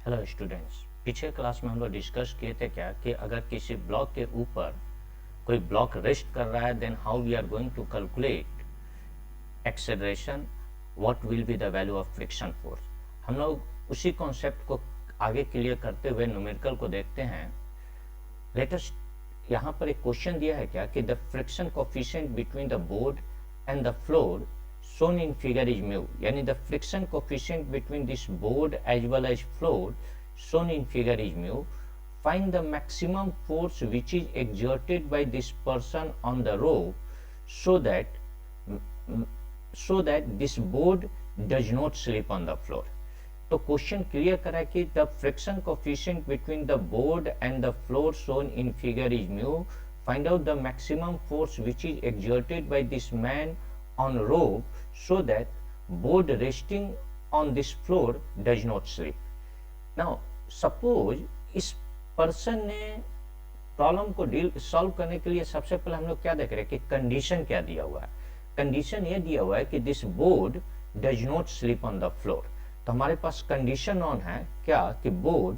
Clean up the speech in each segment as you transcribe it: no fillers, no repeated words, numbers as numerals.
Hello students, पीछे class में हम लोग डिस्कस किए थे क्या कि अगर किसी ब्लॉक के ऊपर कोई ब्लॉक रेस्ट कर रहा है then how we are going to calculate acceleration, what will be the value of friction force. हम लोग उसी कॉन्सेप्ट को आगे क्लियर करते हुए न्यूमेरिकल को देखते हैं। लेटेस्ट यहाँ पर एक क्वेश्चन दिया है क्या कि the friction coefficient between the board and the floor shown in figure is mu, यानी the friction coefficient between this board as well as floor shown in figure is mu. Find the maximum force which is exerted by this person on the rope so that this board does not slip on the floor. तो question clear करा कि the friction coefficient between the board and the floor shown in figure is mu. Find out the maximum force which is exerted by this man on rope so that board resting on this floor does not slip. Now suppose इस person ने problem को solve करने के लिए सबसे पहले हम लोग क्या देख रहे हैं कि कंडीशन क्या दिया हुआ है। कंडीशन ये दिया हुआ है कि this board does not slip on the floor. तो हमारे पास कंडीशन ऑन है क्या कि board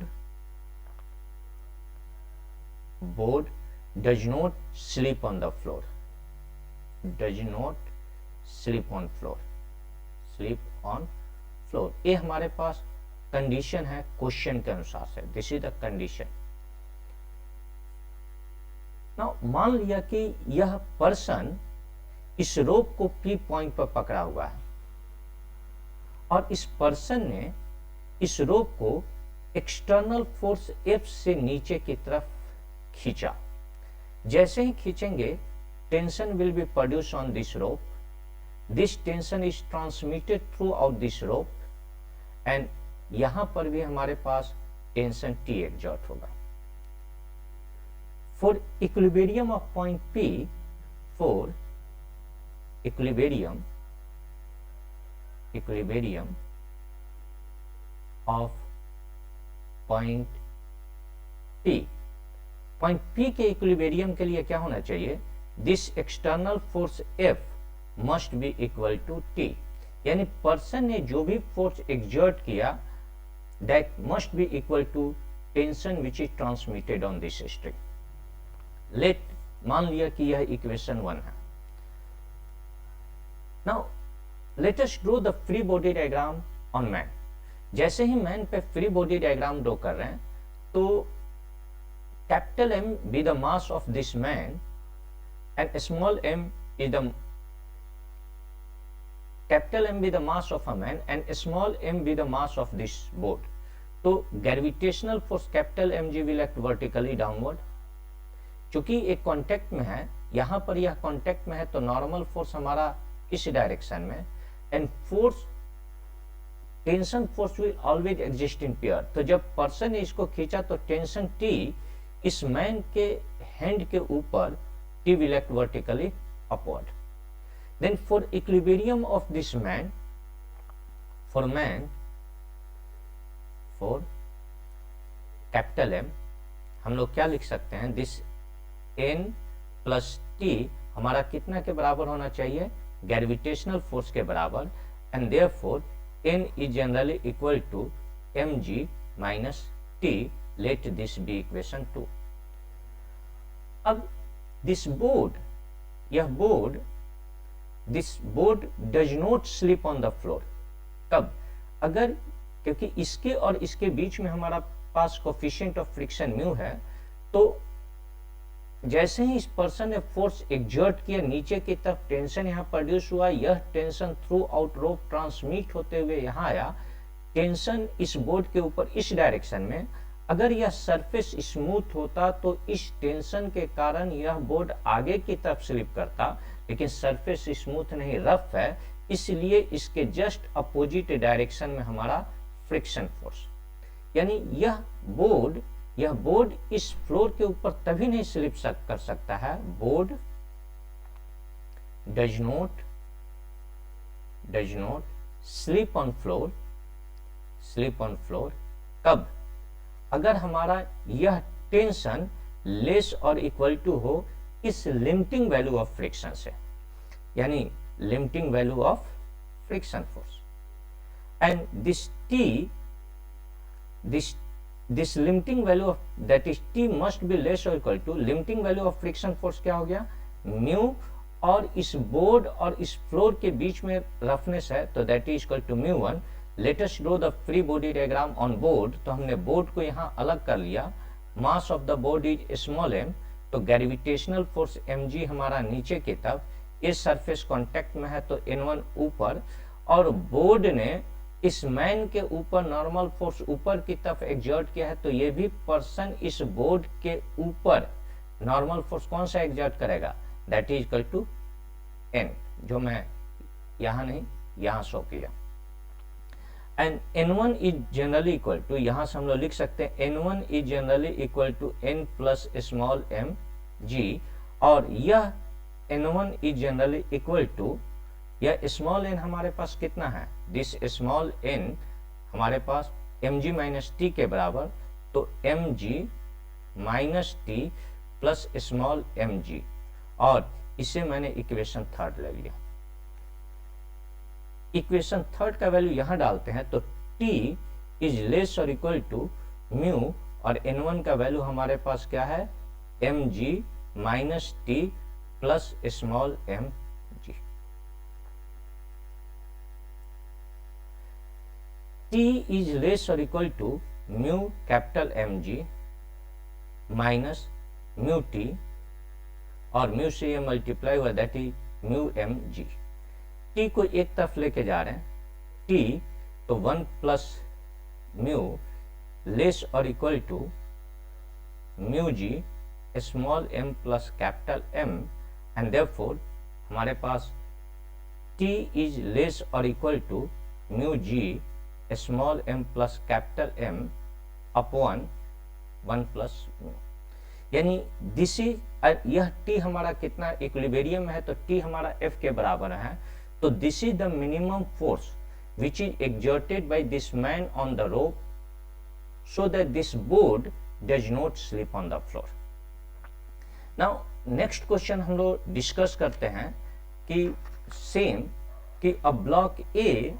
does not slip on the floor, does not slip on floor. ये हमारे पास कंडीशन है क्वेश्चन के अनुसार से। This is the condition. Now मान लिया कि यह पर्सन इस रोप को पी पॉइंट पर पकड़ा हुआ है और इस पर्सन ने इस रोप को एक्सटर्नल फोर्स एफ से नीचे की तरफ खींचा। जैसे ही खींचेंगे tension will be produce on this rope. This tension is transmitted throughout this rope and यहां पर भी हमारे पास टेंशन T exert होगा. For equilibrium of point P, for equilibrium of point P, point P के इक्विलिब्रियम के लिए क्या होना चाहिए? This external force F must be equal to T, यानी पर्सन ने जो भी फोर्स एक्सर्ट किया that must be equal to tension which is transmitted on this string. Let मान लिया कि यह इक्वेशन 1 है। Now let us draw the free body diagram on man. जैसे ही मैन पे फ्री बॉडी डायग्राम ड्रॉ कर रहे हैं तो capital M be the mass of this man and small M is the capital M be the mass of a man and small m be the mass of this board. तो gravitational force capital Mg will act vertically downward. चूंकि एक contact में है, यहां पर यह contact में है तो नॉर्मल फोर्स हमारा इस डायरेक्शन में and force tension force will always exist in pair. तो जब पर्सन ने इसको खींचा तो टेंशन T इस मैन के हैंड के ऊपर T will act vertically upward. Then for equilibrium of this man, for capital M, हम लोग क्या लिख सकते हैं? This N plus T हमारा कितना के बराबर होना चाहिए? ग्रेविटेशनल फोर्स के बराबर, and therefore N is generally equal to mg minus T. Let this be equation 2. अब this board, यह board This board does not slip on the floor. कब? अगर, क्योंकि इसके और इसके बीच में हमारा पास कोफिशिएंट ऑफ फ्रिक्शन म्यू है, तो जैसे ही इस पर्सन ने फोर्स एक्सर्ट किया नीचे की तरफ टेंशन यहाँ प्रोड्यूस हुआ, यह टेंशन थ्रू आउट रोप ट्रांसमिट होते हुए यहाँ आया। टेंशन इस बोर्ड के ऊपर इस डायरेक्शन में, अगर यह सरफेस स्मूथ होता तो इस टेंशन के कारण यह बोर्ड आगे की तरफ स्लिप करता, लेकिन सरफेस स्मूथ नहीं, रफ है, इसलिए इसके जस्ट अपोजिट डायरेक्शन में हमारा फ्रिक्शन फोर्स, यानी यह बोर्ड इस फ्लोर के ऊपर तभी नहीं स्लिप कर सकता है। Board does not slip on floor कब? अगर हमारा यह टेंशन लेस और इक्वल टू हो इस लिमिटिंग वैल्यू ऑफ फ्रिक्शन से, यानी limiting value of friction force, and this T this limiting value of that is T must be less और equal to limiting value of friction force क्या हो गया mu, और इस बोर्ड और इस फ्लोर के बीच में रफनेस है तो that is equal to mu one. Let us draw the free body diagram on board, तो हमने बोर्ड को यहाँ अलग कर लिया। Mass of the board is small m, तो ग्रेविटेशनल फोर्स mg हमारा नीचे की तरफ, इस सरफेस कांटेक्ट में है तो n1 ऊपर, और बोर्ड ने इस मैन के ऊपर नॉर्मल फोर्स ऊपर की तरफ एग्जर्ट किया है, तो ये भी पर्सन इस बोर्ड के ऊपर नॉर्मल फोर्स कौन सा एग्जर्ट करेगा, that is equal to n, जो मैं यहां नहीं यहां शो किया। And n1 is generally equal to, यहां से हम लोग लिख सकते हैं n1 is generally equal to n plus small m g, और यह n1 is generally equal to, यह स्मॉल n हमारे पास कितना है, दिस स्मॉल n हमारे पास mg माइनस टी के बराबर, तो mg minus T plus small mg, और इसे मैंने इक्वेशन थर्ड ले लिया। इक्वेशन थर्ड का वैल्यू यहां डालते हैं तो t इज लेस और इक्वल टू म्यू, और n1 का वैल्यू हमारे पास क्या है mg minus T plus small mg। t is less और equal to mu capital mg minus mu t, और म्यू से ये मल्टीप्लाई हुआ that is mu mg। t को एक तरफ लेके जा रहे हैं, t तो 1 प्लस म्यू लेस और equal to mu g small m plus capital m, and therefore हमारे पास t इज लेस और equal to mu g small m plus capital m upon 1 plus mu, यानी दिस इज, यह t हमारा कितना equilibrium है तो t हमारा f के बराबर है, तो this is the minimum force which is exerted by this man on the rope so that this board does not slip on the floor. Now next question हम लोग डिस्कस करते हैं कि सेम कि a block A,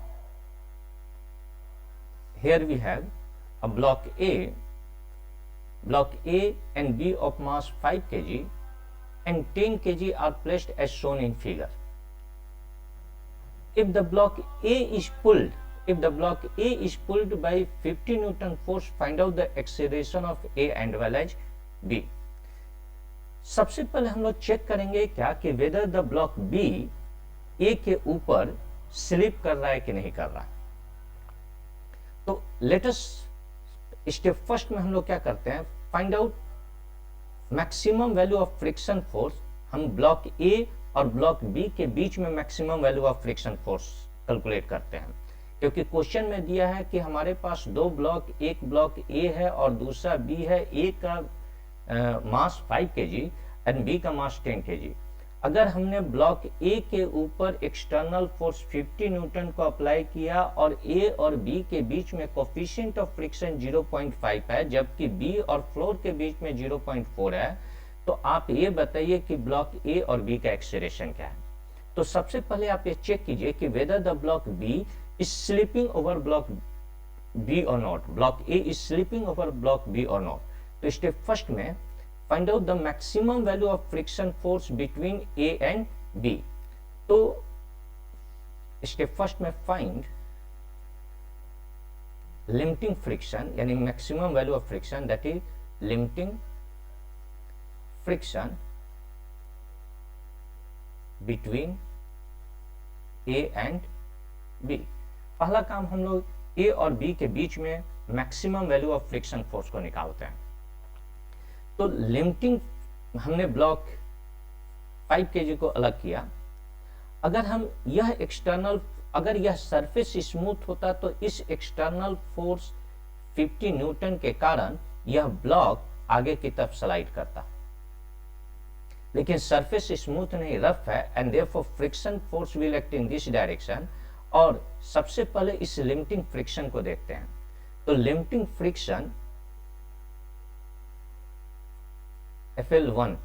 here we have a block A and B of mass 5 kg and 10 kg are placed as shown in figure. If the block A is pulled by 50 Newton force, find out the acceleration of A and well as B. सबसे पहले हम लोग check करेंगे क्या कि whether the block B A के ऊपर slip कर रहा है कि नहीं कर रहा है। तो let us स्टेप फर्स्ट में हम लोग क्या करते हैं, find out maximum value of friction force. हम ब्लॉक ए और ब्लॉक बी के बीच में maximum value of friction force calculate करते हैं, क्योंकि क्वेश्चन में दिया है कि हमारे पास दो ब्लॉक, एक ब्लॉक ए है और दूसरा बी है। ए का मास 5 kg एंड बी का मास 10 kg। अगर हमने ब्लॉक ए के ऊपर एक्सटर्नल फोर्स 50 न्यूटन को अप्लाई किया और ए और बी के बीच में कोफिशिएंट ऑफ फ्रिक्शन 0.5 है, जबकि बी और फ्लोर के बीच में 0.4 है, तो आप ये बताइए कि ब्लॉक ए और बी का एक्सेलरेशन क्या है। तो सबसे पहले आप ये चेक कीजिए कि whether the block B is slipping over block B और not, block A is slipping over block B और नॉट। तो स्टेप फर्स्ट में find out the maximum value of friction force between A and B. तो step first में find limiting friction, यानी maximum value of friction, that is limiting friction between A and B. पहला काम हम लोग ए और B के बीच में maximum value of friction force को निकालते हैं। तो लिमिटिंग हमने ब्लॉक 5 kg को अलग किया। अगर हम यह एक्सटर्नल, अगर यह सरफेस स्मूथ होता तो इस एक्सटर्नल फोर्स 50 न्यूटन के कारण यह ब्लॉक आगे की तरफ स्लाइड करता, लेकिन सरफेस स्मूथ नहीं, रफ है, and therefore friction force will act in this direction. और सबसे पहले इस लिमिटिंग फ्रिक्शन को देखते हैं। तो limiting friction FL1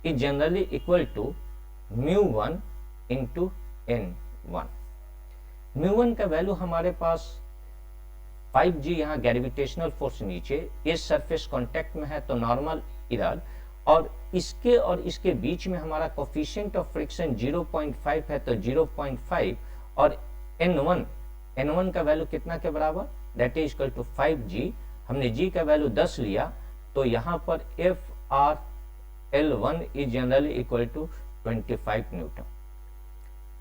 is generally equal to mu1 into n1। mu1 का वैल्यू हमारे पास 5G यहाँ ग्रेविटेशनल फोर्स नीचे, इस सरफेस कांटेक्ट में है तो नॉर्मल इधर, और इसके बीच में हमारा कोफिशिएंट ऑफ फ्रिक्शन 0.5 है तो 0.5, और n1 का वैल्यू कितना के बराबर, that is equal to 5G। हमने G का वैल्यू 10 लिया तो यहाँ पर FRL1 is generally equal to 25 newton.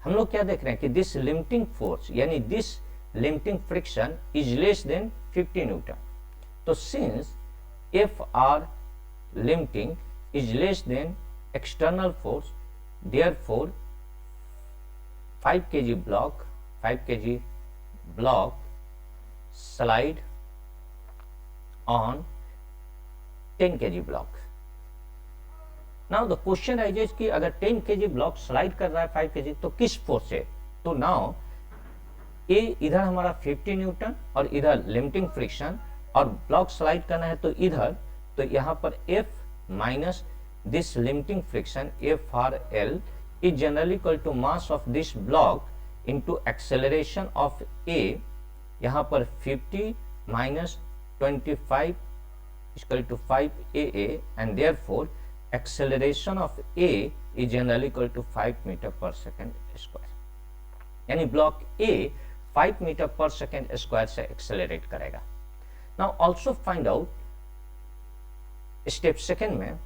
हम लोग क्या देख रहे हैं कि दिस लिमिटिंग फोर्स यानी this limiting friction is less than 50 newton. तो since FR limiting is less than external force, therefore 5 kg block slide on 10 kg block. Now the question arises कि अगर 10 kg block slide कर रहा है 5 kg तो किस force से, तो नाउ ये इधर हमारा 50 न्यूटन और इधर लिमिटिंग फ्रिक्शन, और ब्लॉक स्लाइड करना है तो इधर, तो यहाँ पर F minus this limiting friction FRL is generally equal to mass of this block into acceleration of A, यहाँ पर 50 minus 25 equal to 5AA, and therefore acceleration of A is generally equal to 5 metre per second square, यानी block A 5 metre per second square से accelerate करेगा। Now also find out step second में,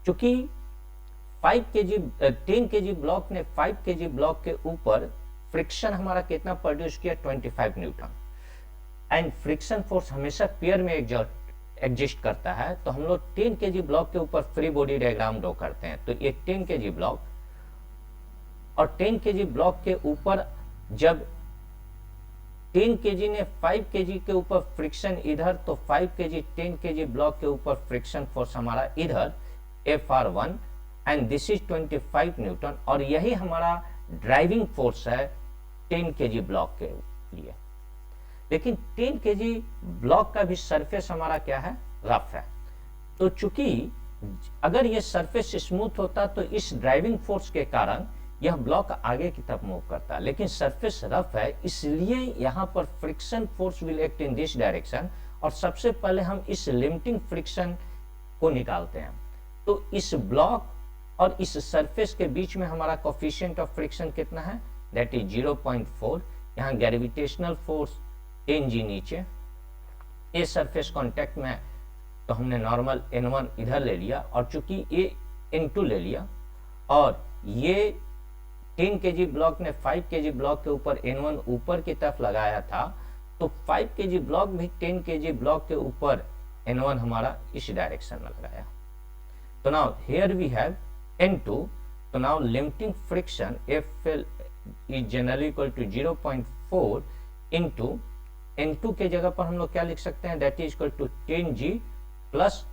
चूंकि 10 kg block ने 5 kg block के ऊपर friction हमारा कितना प्रोड्यूस किया, 25 न्यूटन, एंड फ्रिक्शन फोर्स हमेशा पेयर में एग्जिस्ट करता है, तो हम लोग 10 kg ब्लॉक के ऊपर फ्री बॉडी डायग्राम ड्रॉ करते हैं। तो ये 10 kg ब्लॉक, और 10 kg ब्लॉक के ऊपर जब 10 kg ने 5 kg के ऊपर फ्रिक्शन इधर, तो 5 kg 10 kg ब्लॉक के ऊपर फ्रिक्शन फोर्स हमारा इधर FR1, and this is 25 Newton, और यही हमारा ड्राइविंग फोर्स है 10 kg ब्लॉक के लिए। लेकिन 10 kg ब्लॉक का भी सरफेस हमारा क्या है, रफ है, तो चूंकि अगर ये सरफेस स्मूथ होता तो इस ड्राइविंग फोर्स के कारण यह ब्लॉक आगे की तरफ मूव करता, लेकिन सरफेस रफ है इसलिए यहाँ पर friction force will act in this direction, और सबसे पहले हम इस लिमिटिंग फ्रिक्शन को निकालते हैं। तो इस ब्लॉक और इस सरफेस के बीच में हमारा कोफिशिएंट ऑफ फ्रिक्शन कितना है, दैट इज 0.4। यहाँ ग्रेविटेशनल फोर्स 10G नीचे, ये सरफेस कांटेक्ट में तो हमने नॉर्मल N1 इधर ले लिया, और चूंकि ये N2 ले लिया, और ये 10 kg ब्लॉक ने 5 kg ब्लॉक के ऊपर N1 ऊपर की तरफ लगाया था, तो 5 kg ब्लॉक भी 10 kg ब्लॉक के ऊपर N1 हमारा इस डायरेक्शन में लगाया। तो now here we have N2, तो now limiting friction FL is generally equal to 0.4 into N2 के जगह पर हम लोग क्या लिख सकते हैं, that is equal to 10G plus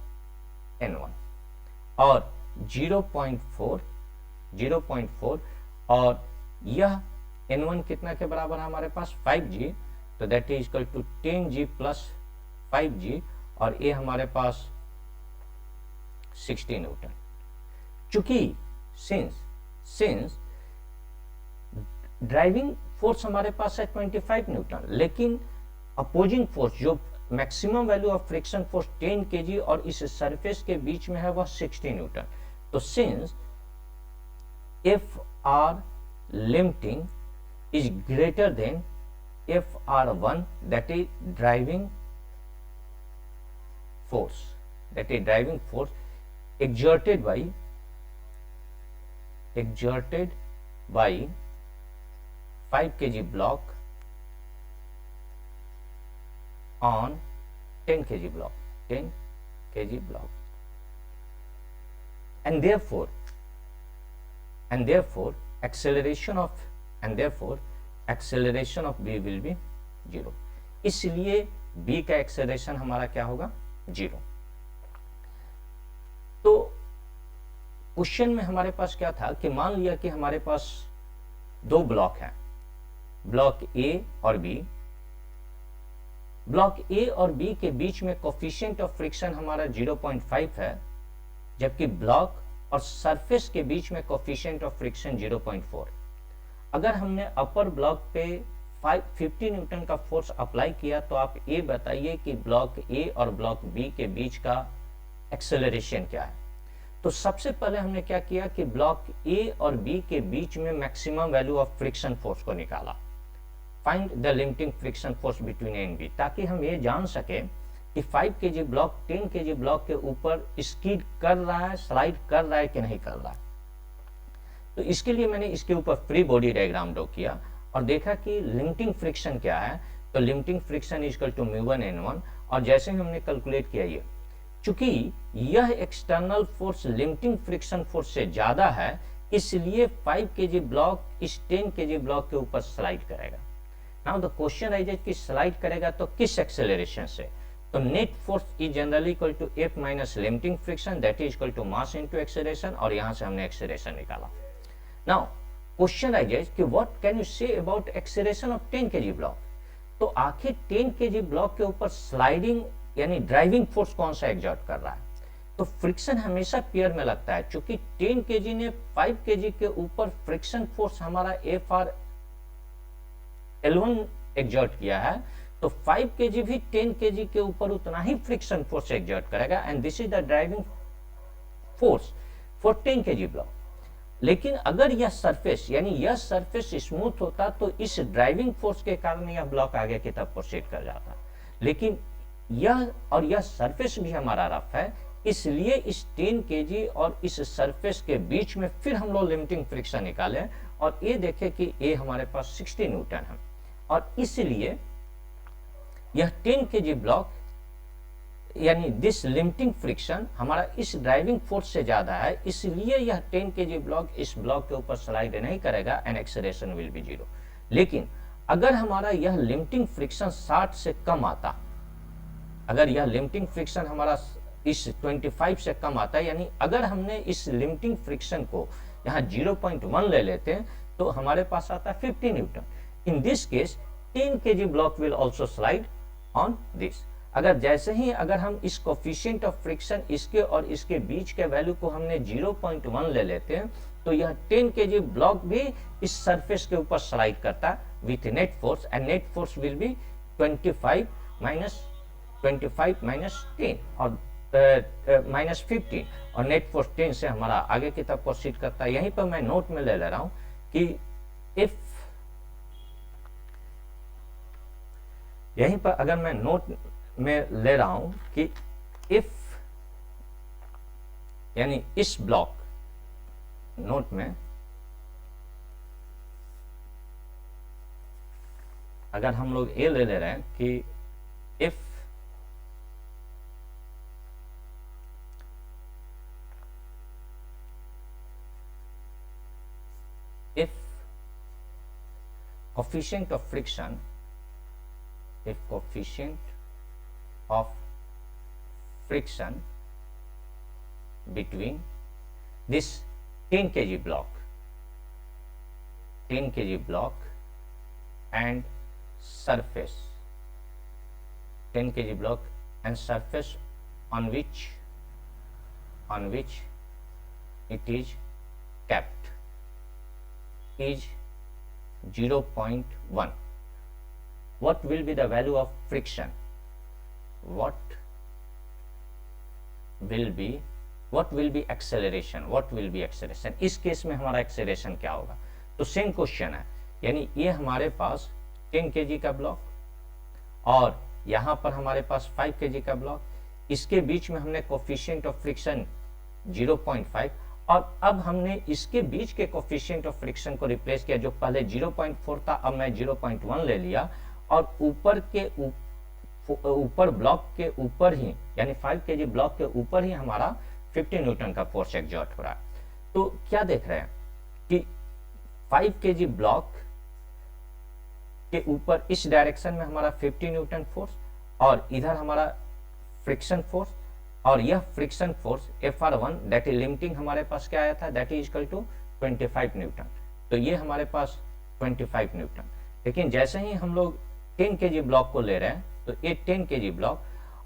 N1, और 0.4, और यह N1 कितना के बराबर है हमारे पास 5G, तो that is equal to 10G plus 5G, और ये हमारे पास 60 न्यूटन। चूंकि सिंस ड्राइविंग फोर्स हमारे पास है 25 न्यूटन, लेकिन अपोजिंग फोर्स जो maximum value of friction force 10 kg और इस सरफेस के बीच में है वह 60 न्यूटन। तो since FR limiting is greater than FR1, that is driving force exerted by 5 kg block on 10 kg block, and therefore acceleration of B will be 0, इसलिए B का एक्सेलरेशन हमारा क्या होगा, 0। तो क्वेश्चन में हमारे पास क्या था कि मान लिया कि हमारे पास दो ब्लॉक हैं, ब्लॉक A और B। ब्लॉक A और B के बीच में कोफिशिएंट ऑफ फ्रिक्शन हमारा 0.5 है, जबकि ब्लॉक और सरफेस के बीच में कोफिशिएंट ऑफ फ्रिक्शन 0.4। अगर हमने अपर ब्लॉक पे 50 न्यूटन का फोर्स अप्लाई किया, तो आप ये बताइए कि ब्लॉक ए और ब्लॉक बी के बीच का एक्सेलरेशन क्या है। तो सबसे पहले हमने क्या किया कि ब्लॉक ए और बी के बीच में maximum value of friction force को निकाला, find the limiting friction force between A and B, ताकि हम ये जान सके कि 5 kg ब्लॉक 10 kg ब्लॉक के ऊपर स्कीड कर रहा है, स्लाइड कर रहा है कि नहीं कर रहा है। तो इसके लिए मैंने इसके ऊपर फ्री बॉडी डायग्राम ड्रॉ किया और देखा कि लिमिटिंग फ्रिक्शन क्या है। तो limiting friction is equal to μ1n1, और जैसे ही हमने कैलकुलेट किया ये, चूंकि यह external force limiting friction force से ज्यादा है, इसलिए 5 kg ब्लॉक इस 10 kg ब्लॉक के ऊपर स्लाइड करेगा। नाउ द क्वेश्चन राइजेज कि स्लाइड करेगा तो किस एक्सेलरेशन से। तो net force is generally equal to F minus limiting friction, that is equal to mass into acceleration, और यहां से हमने एक्सेलरेशन निकाला। नाउ क्वेश्चन राइजेज कि what can you say about acceleration of 10 kg block. तो आखिर 10 kg ब्लॉक के ऊपर स्लाइडिंग यानी ड्राइविंग फोर्स कौन सा एग्जर्ट कर रहा है। तो फ्रिक्शन हमेशा पेयर में लगता है, क्योंकि 10 kg ने 5 kg के ऊपर फ्रिक्शन फोर्स हमारा FR L1 एग्जर्ट किया है, तो 5 kg भी 10 kg के ऊपर उतना ही फ्रिक्शन फोर्स एग्जर्ट करेगा, and this is the driving force for 10 kg block. लेकिन अगर यह सरफेस यानी यह सरफेस स्मूथ होता तो इस ड्राइविंग फोर्स के कारण यह ब्लॉक आगे की तरफ प्रोसीड कर जाता, लेकिन यह सरफेस भी हमारा रफ है, इसलिए इस 10 kg और इस सरफेस के बीच में फिर हम लोग लिमिटिंग फ्रिक्शन निकाले और ये देखे कि ये हमारे पास 60 न्यूटन है, और इसलिए यह 10 kg ब्लॉक यानी दिस लिमिटिंग फ्रिक्शन हमारा इस ड्राइविंग फोर्स से ज्यादा है, इसलिए यह 10 kg ब्लॉक इस ब्लॉक के ऊपर स्लाइड नहीं करेगा एंड एक्सेलरेशन विल बी 0। लेकिन अगर हमारा यह लिमिटिंग फ्रिक्शन 60 से कम आता, अगर यह लिमिटिंग फ्रिक्शन हमारा इस 25 से कम आता है, यानी अगर हमने इस लिमिटिंग फ्रिक्शन को यहाँ 0.1 ले लेते हैं तो हमारे पास आता है 50 Newton. In this case 10 kg block will also slide on this. अगर जैसे ही अगर हम इस कोफिशिएंट ऑफ फ्रिक्शन इसके और इसके बीच के वैल्यू को हमने 0.1 ले लेते हैं, तो यह 10 kg ब्लॉक भी इस सरफेस के ऊपर स्लाइड करता है with net force, and net force will B 25 minus 10 और माइनस 15, और नेट फोर्स 10 से हमारा आगे की तरफ प्रोसीड करता है। यहीं पर मैं नोट में ले रहा हूं कि इफ यहीं पर अगर मैं नोट में ले रहा हूं कि इफ यानी इस ब्लॉक नोट में अगर हम लोग ये ले रहे हैं कि if coefficient of friction, if coefficient of friction between this 10 kg block and surface 10 kg block and surface on which it is kept is 0.1, what will be the value of friction, what will be acceleration, इस case में हमारा acceleration क्या होगा। तो same question है, यानी ये हमारे पास 10 kg का ब्लॉक और यहाँ पर हमारे पास 5 kg का ब्लॉक, इसके बीच में हमने कोफिशिएंट ऑफ फ्रिक्शन 0.5 और अब हमने इसके बीच के कोफिशिएंट ऑफ फ्रिक्शन को रिप्लेस किया, जो पहले 0.4 था अब मैं 0.1 ले लिया, और ऊपर ब्लॉक के ऊपर ही यानी 5 kg ब्लॉक के ऊपर ही हमारा 50 न्यूटन का फोर्स एग्जर्ट हो रहा है। तो क्या देख रहे हैं कि 5 kg ब्लॉक के ऊपर इस डायरेक्शन में हमारा 50 न्यूटन फोर्स और इधर हमारा फ्रिक्शन फोर्स, और यह friction force FR1 that is limiting हमारे पास क्या आया था, that is equal to 25 newton. तो ये हमारे पास 25 न्यूटन, लेकिन जैसे ही हम लोग 10 kg ब्लॉक को ले रहे हैं तो ये 10 kg ब्लॉक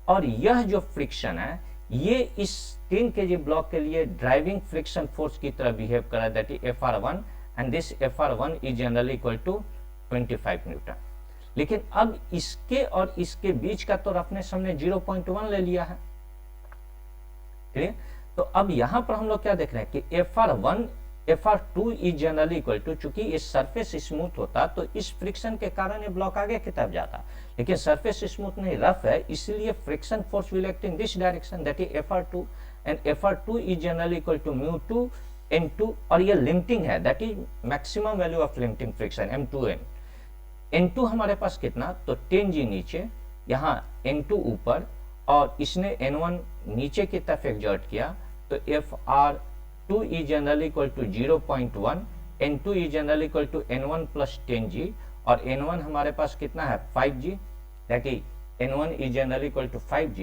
और यह जो फ्रिक्शन है ये इस 10 kg ब्लॉक के लिए ड्राइविंग फ्रिक्शन फोर्स की तरह बिहेव कर रहा है, that is FR1, and this FR1 is generally equal to 25 newton. लेकिन अब इसके और इसके बीच का तो रफनेस हमने 0.1 ले लिया है, ठीक। तो अब यहां पर हम लोग क्या देख रहे हैं कि FR1 FR2 is generally equal to, चूंकि इस सरफेस स्मूथ होता तो इस फ्रिक्शन के कारण ये ब्लॉक आगे की तरफ जाता, लेकिन सरफेस स्मूथ नहीं रफ है, इसलिए friction force will act in this direction, that is FR2 and FR2 is generally equal to μ2 N2, और ये लिमिटिंग है, that is maximum value of limiting friction M2N। N2 हमारे पास कितना, तो 10G नीचे, यहाँ N2 ऊपर, और इसने N1 नीचे की तरफ एग्जर्ट किया, तो FR2 is generally equal to 0.1, N2 is generally equal to N1 plus 10G, और N1 हमारे पास कितना है 5G, that is N1 is generally equal to 5G।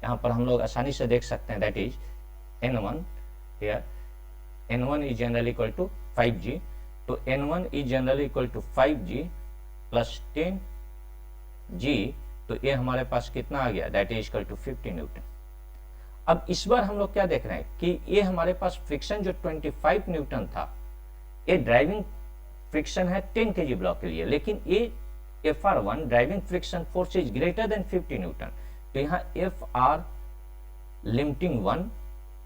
यहाँ पर हम लोग आसानी से देख सकते हैं, that is N1 here, N1 is generally equal to 5G, तो N1 is generally equal to 5G plus 10G, तो ये हमारे पास कितना आ गया, that is equal to 50 newton. अब इस बार हम लोग क्या देख रहे हैं कि ये हमारे पास फ्रिक्शन जो 25 न्यूटन था, ये ड्राइविंग फ्रिक्शन है 10 kg ब्लॉक के लिए, लेकिन ये FR1 driving friction force is greater than 50 newton, तो यहाँ FR limiting 1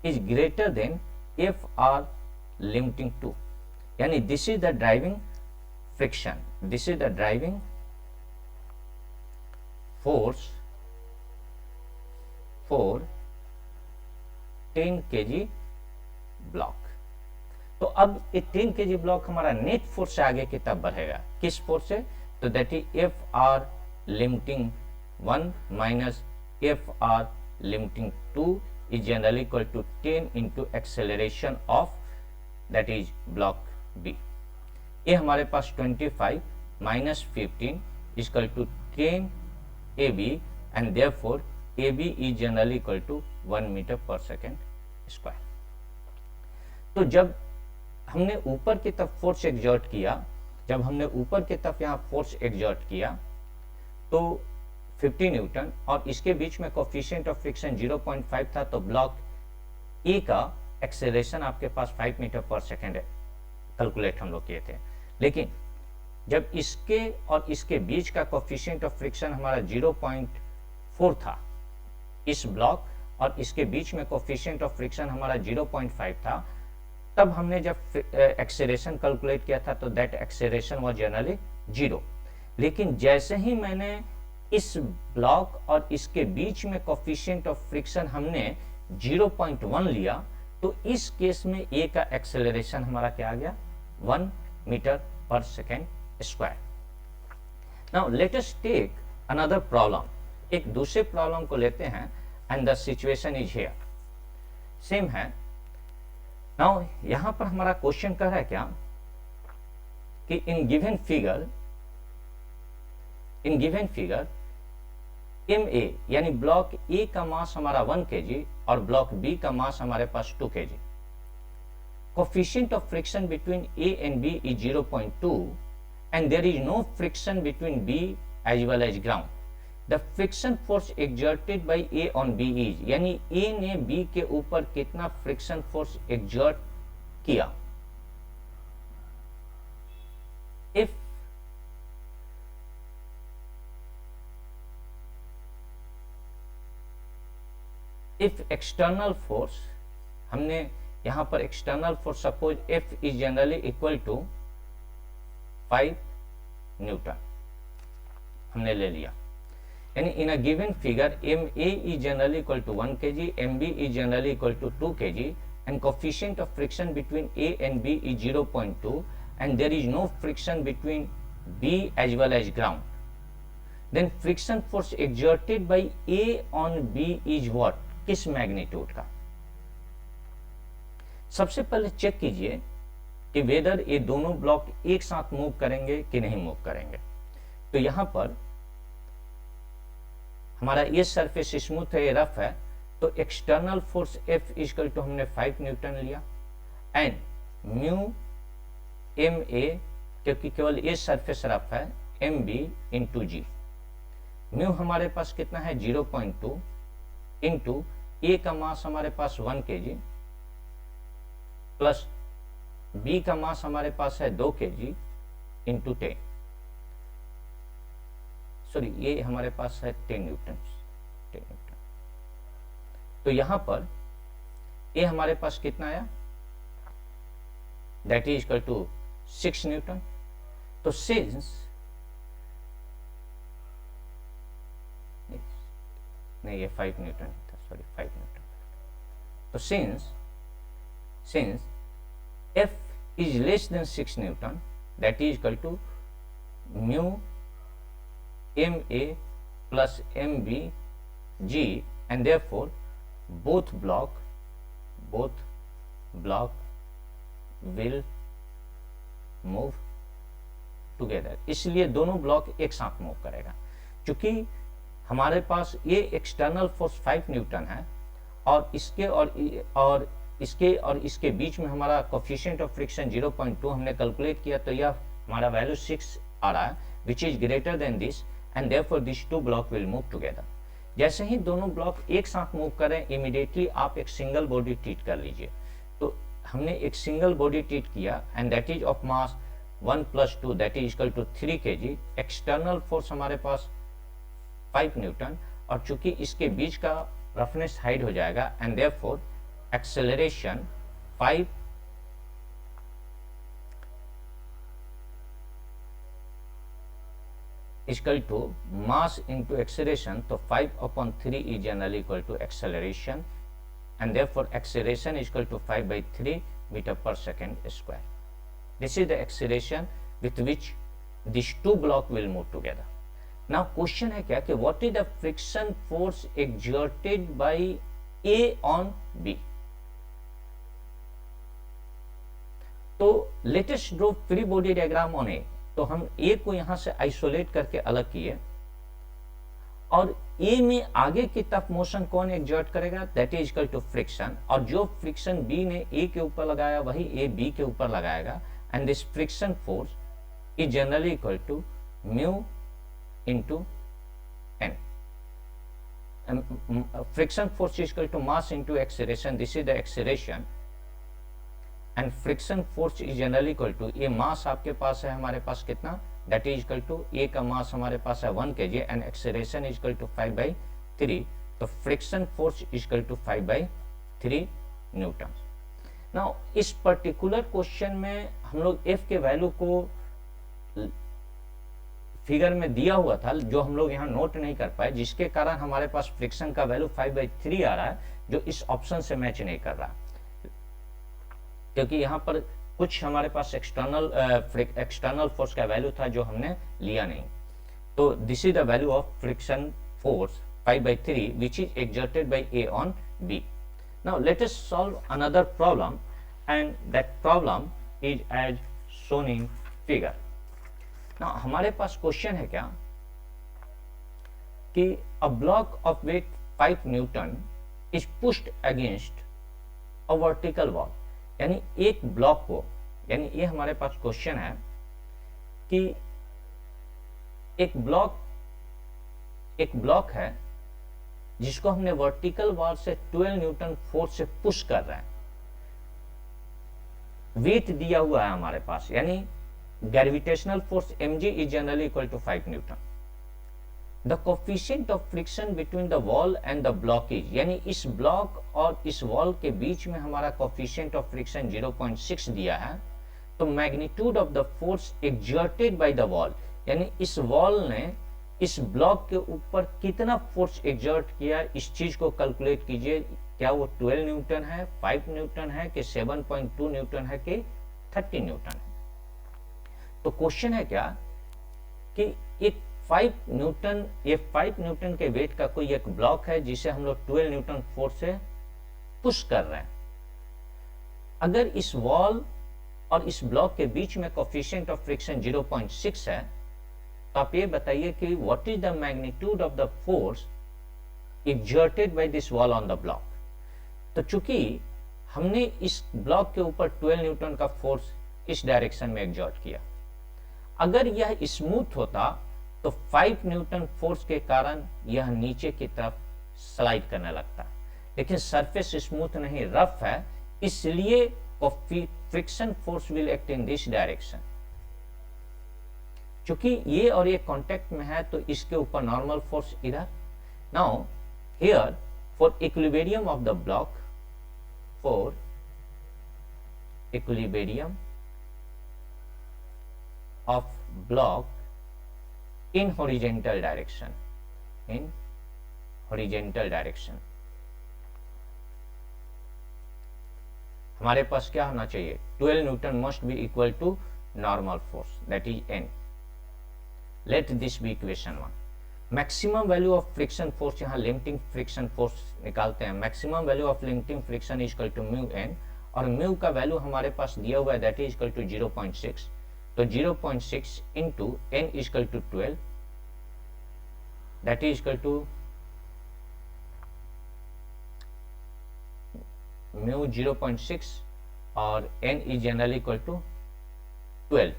is greater than FR limiting 2, यानी this is the driving friction, this is the driving force for 10 kg block. तो अब ये 10 kg ब्लॉक हमारा नेट फोर्स से आगे की तरफ बढ़ेगा, किस फोर्स से, तो that is FR limiting 1 minus FR limiting 2 is generally equal to 10 into acceleration of that is block B. ये हमारे पास 25 minus 15 equal to 10 AB, and therefore AB is generally equal to 1 metre per second square. तो जब हमने ऊपर की तरफ force exert किया, जब हमने ऊपर की तरफ यहाँ फोर्स एग्जर्ट किया, तो 50 न्यूटन, और इसके बीच में कोफिशिएंट ऑफ फ्रिक्शन 0.5 था, तो ब्लॉक ए का एक्सेलरेशन आपके पास 5 मीटर पर सेकेंड कैलकुलेट हम लोग किए थे। लेकिन जब इसके और इसके बीच का कोफिशिएंट ऑफ फ्रिक्शन हमारा 0.4 था इस ब्लॉक, और इसके बीच में कोफिशिएंट ऑफ फ्रिक्शन हमारा 0.5 था, तब हमने जब एक्सेलरेशन कैलकुलेट किया था तो दैट एक्सेलरेशन वाज जनरली 0। लेकिन जैसे ही मैंने इस ब्लॉक और इसके बीच में कोफिशिएंट ऑफ फ्रिक्शन हमने 0.1 लिया, तो इस केस में ए का एक्सेलरेशन हमारा क्या आ गया, 1 metre per second square. Now let us take another problem, एक दूसरे प्रॉब्लम को लेते हैं, and the situation is here, same है। नाउ यहां पर हमारा क्वेश्चन कह रहा है क्या कि इन गिवन फिगर MA यानी ब्लॉक ए का मास हमारा 1 kg और ब्लॉक बी का मास हमारे पास 2 kg, coefficient of friction between A and B is 0.2 and there is no friction between B as well as ground. The friction force exerted by A on B is, यानी A ने B के ऊपर कितना friction force exert किया। If external force, हमने यहाँ पर external force suppose F is generally equal to 5 newton हमने ले लिया, यानी in a given figure MA is generally equal to 1 kg, MB is generally equal to 2 kg, and coefficient of friction between A and B is 0.2 and there is no friction between B as well as ground, then friction force exerted by A on B is what, किस magnitude का। सबसे पहले check कीजिए कि weather ये दोनों block एक साथ मूव करेंगे कि नहीं मूव करेंगे। तो यहां पर हमारा ये सरफेस स्मूथ है, ये रफ है, तो external force F equal to हमने 5 न्यूटन लिया, एंड म्यू MA क्योंकि केवल ये सरफेस रफ है, MB इंटू जी। म्यू हमारे पास कितना है 0.2 इंटू ए का मास हमारे पास 1 kg प्लस बी का मास हमारे पास है 2 kg इंटू 10। सॉरी ये हमारे पास है 10 न्यूटन, 10 न्यूटन। तो यहां पर ये हमारे पास कितना आया, that is equal to 6 newton. तो सिंस नहीं ये 5 न्यूटन था, सॉरी 5 न्यूटन। तो since F is less than 6 Newton, that is equal to mu ma plus mb g, and therefore both block will move together। इसलिए दोनों block एक साथ move करेगा। चूंकि हमारे पास ये एक्सटर्नल फोर्स 5 न्यूटन है और इसके बीच में हमारा कोफिशिएंट ऑफ फ्रिक्शन 0.2 हमने कैलकुलेट किया, तो यह हमारा वैल्यू 6 आ रहा है, which is greater than this, and therefore this two block will move together. जैसे ही दोनों ब्लॉक एक साथ मूव करें, इमीडिएटली आप एक सिंगल बॉडी ट्रीट कर लीजिए। तो हमने एक सिंगल बॉडी ट्रीट किया, and that is of mass 1 + 2 that is equal to 3 kg। External force हमारे पास 5 न्यूटन, और चूंकि इसके बीच का रफनेस हाइड हो जाएगा, and therefore acceleration 5 is equal to mass into acceleration, तो 5/3 is generally equal to acceleration, and therefore acceleration is equal to 5/3 meter per second square. This is the acceleration with which these two blocks will move together. Now question है क्या कि what is the friction force exerted by A on B? तो latest draw free body diagram on A. तो हम ए को यहां से isolate करके अलग किए, और ए में आगे की तरफ मोशन कौन एग्जर्ट करेगा, that is equal to friction, और जो फ्रिक्शन बी ने ए के ऊपर लगाया वही ए बी के ऊपर लगाएगा, and this friction force is generally equal to mu into N. Friction force is equal to mass into acceleration, this is the acceleration, and friction force is generally equal to, ये mass आपके पास है हमारे पास कितना, that is equal to A का mass हमारे पास है 1 kg, and acceleration is equal to 5/3। तो friction force is equal to 5/3 newton. Now इस पर्टिकुलर क्वेश्चन में हम लोग एफ के वैल्यू को फिगर में दिया हुआ था, जो हम लोग यहाँ नोट नहीं कर पाए, जिसके कारण हमारे पास फ्रिक्शन का वैल्यू 5/3 आ रहा है, जो इस ऑप्शन से मैच नहीं कर रहा, क्योंकि यहाँ पर कुछ हमारे पास एक्सटर्नल फोर्स का वैल्यू था जो हमने लिया नहीं। तो this is the value of friction force 5/3 which is exerted by A on B. Now let us solve another problem, and that problem is as shown in figure. Now हमारे पास question है क्या कि a block of weight 5 newton is pushed against a vertical wall. यानी एक block को, यानी ये हमारे पास क्वेश्चन है कि एक ब्लॉक है जिसको हमने वर्टिकल वॉल से 12 न्यूटन फोर्स से पुश कर रहे हैं, वेट दिया हुआ है हमारे पास, यानी gravitational force mg is generally equal to 5 newton. The coefficient of friction between the wall and the block is, यानी इस ब्लॉक और इस वॉल के बीच में हमारा कोफिशिएंट ऑफ फ्रिक्शन 0.6 दिया है। तो magnitude of the force exerted by the wall, यानी इस वॉल ने इस ब्लॉक के ऊपर कितना फोर्स एक्सर्ट किया, इस चीज को कैलकुलेट कीजिए। क्या वो 12 न्यूटन है, 5 न्यूटन है, कि 7.2 न्यूटन है, कि 30 न्यूटन है। तो क्वेश्चन है क्या कि एक 5 न्यूटन के वेट का कोई एक ब्लॉक है जिसे हम लोग 12 न्यूटन फोर्स से पुश कर रहे हैं। अगर इस वॉल और इस ब्लॉक के बीच में कोफिशिएंट ऑफ फ्रिक्शन 0.6 है, तो आप ये बताइए कि what is the magnitude of the force exerted by this wall on the block. तो चूंकि हमने इस ब्लॉक के ऊपर 12 न्यूटन का फोर्स इस डायरेक्शन में एक्सर्ट किया, अगर यह स्मूथ होता तो 5 न्यूटन फोर्स के कारण यह नीचे की तरफ स्लाइड करने लगता, लेकिन सरफेस स्मूथ नहीं, रफ है, इसलिए friction force will act in this direction. चूंकि ये और ये कांटेक्ट में है तो इसके ऊपर नॉर्मल फोर्स इधर. Now here for equilibrium of the block, for equilibrium of block in horizontal direction, in horizontal direction, हमारे पास क्या होना चाहिए, 12 newton must be equal to normal force that is n. Let this be equation 1. Maximum value of friction force, यहाँ limiting friction force निकालते हैं. Maximum value of limiting friction is equal to mu n, और mu का value हमारे पास दिया हुआ है दैट इज इक्वल टू 0.6. तो 0.6 into n is equal to 12, that is equal to mu 0.6 और n is generally equal to 12.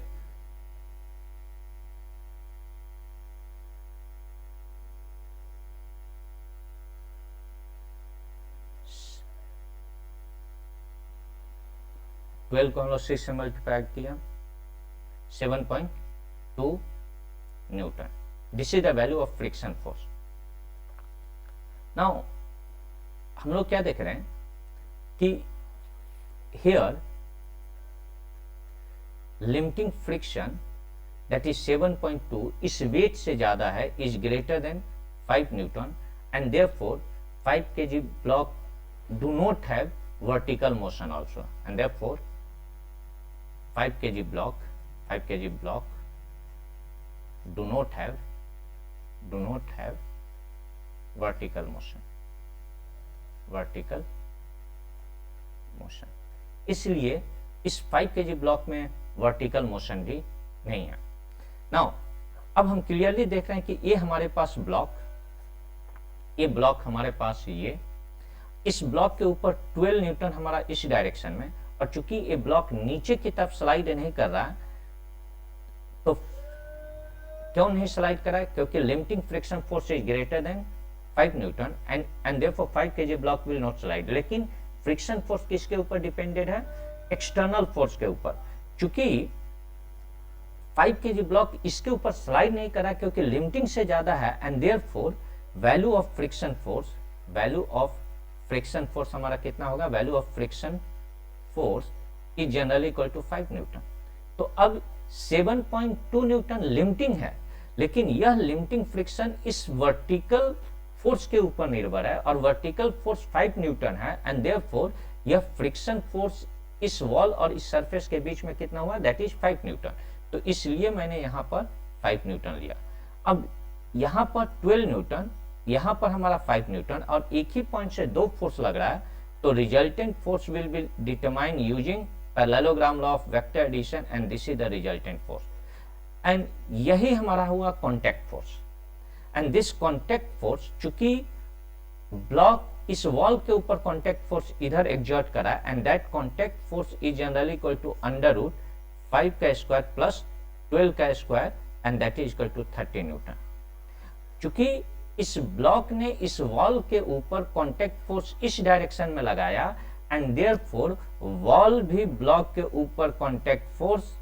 को हम लोग 6 से मल्टीप्लाई किया, 7.2 newton. This is the value of friction force. Now हम लोग क्या देख रहे हैं कि here limiting friction that is 7.2 इस वेट से ज्यादा है, is greater than 5 newton, and therefore 5 kg block do not have vertical motion also, and therefore 5 kg block do not have vertical motion. इसलिए इस 5 kg ब्लॉक में vertical motion भी नहीं है. नाउ अब हम क्लियरली देख रहे हैं कि ये हमारे पास ये ब्लॉक हमारे पास, ये इस ब्लॉक के ऊपर 12 न्यूटन हमारा इस डायरेक्शन में, और चूंकि ये ब्लॉक नीचे की तरफ स्लाइड नहीं कर रहा है, तो क्यों नहीं स्लाइड कर रहा है, क्योंकि limiting friction force is greater than 5 newton and therefore 5 kg block will not slide. लेकिन फ्रिक्शन फोर्स किसके ऊपर डिपेंडेड है, एक्सटर्नल फोर्स के ऊपर. चूंकि 5 kg ब्लॉक इसके ऊपर स्लाइड नहीं कर रहा क्योंकि लिमिटिंग से ज्यादा है, and therefore value of friction force हमारा कितना होगा, value of friction force is generally equal to 5 newton. तो अब 7.2 न्यूटन लिमिटिंग है, लेकिन यह लिमिटिंग फ्रिक्शन इस वर्टिकल फोर्स के ऊपर निर्भर है, और वर्टिकल फोर्स 5 न्यूटन है, एंड देयरफॉर यह फ्रिक्शन फोर्स इस वॉल और इस सरफेस के बीच में कितना हुआ, दैट इज 5 न्यूटन. तो इसलिए मैंने यहाँ पर 5 न्यूटन लिया. अब यहाँ पर 12 न्यूटन, यहाँ पर हमारा 5 न्यूटन, और एक ही पॉइंट से दो फोर्स लग रहा है, तो resultant force will be determine using parallelogram law of vector addition, and this is the resultant force. And यही हमारा हुआ contact force. And this contact force, चूंकि ब्लॉक इस वॉल के ऊपर कॉन्टैक्ट फोर्स इधर एग्जर्ट करा, and that contact force is generally equal to under root 5 का स्क्वायर प्लस 12 का square, and that is equal to 30 newton. चूंकि इस ब्लॉक ने इस वॉल के ऊपर कॉन्टैक्ट फोर्स इस डायरेक्शन में लगाया, एंड देयरफॉर वॉल भी ब्लॉक के ऊपर कॉन्टैक्ट फोर्स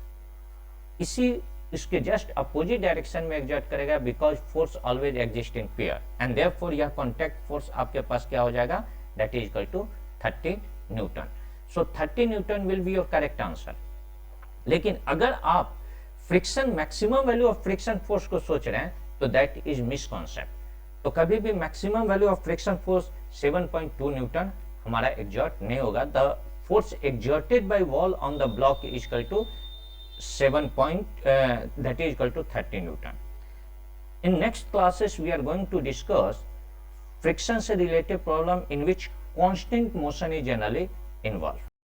इसके जस्ट अपोजिट डायरेक्शन में एग्जर्ट करेगा, because force always exist in pair, and therefore यह कॉन्टैक्ट फोर्स आपके पास क्या हो जाएगा, that is equal to 30 newton. So 30 newton will be your correct answer. लेकिन अगर आप friction maximum value of friction force को सोच रहे हैं तो दैट इज मिसकॉन्सेप्ट. तो कभी भी maximum value of friction force 7.2 Newton हमारा एग्जर्ट नहीं होगा. The force exerted by wall on the block is equal to 30 Newton. In next classes we are going to discuss friction से related problem in which constant motion is generally involved.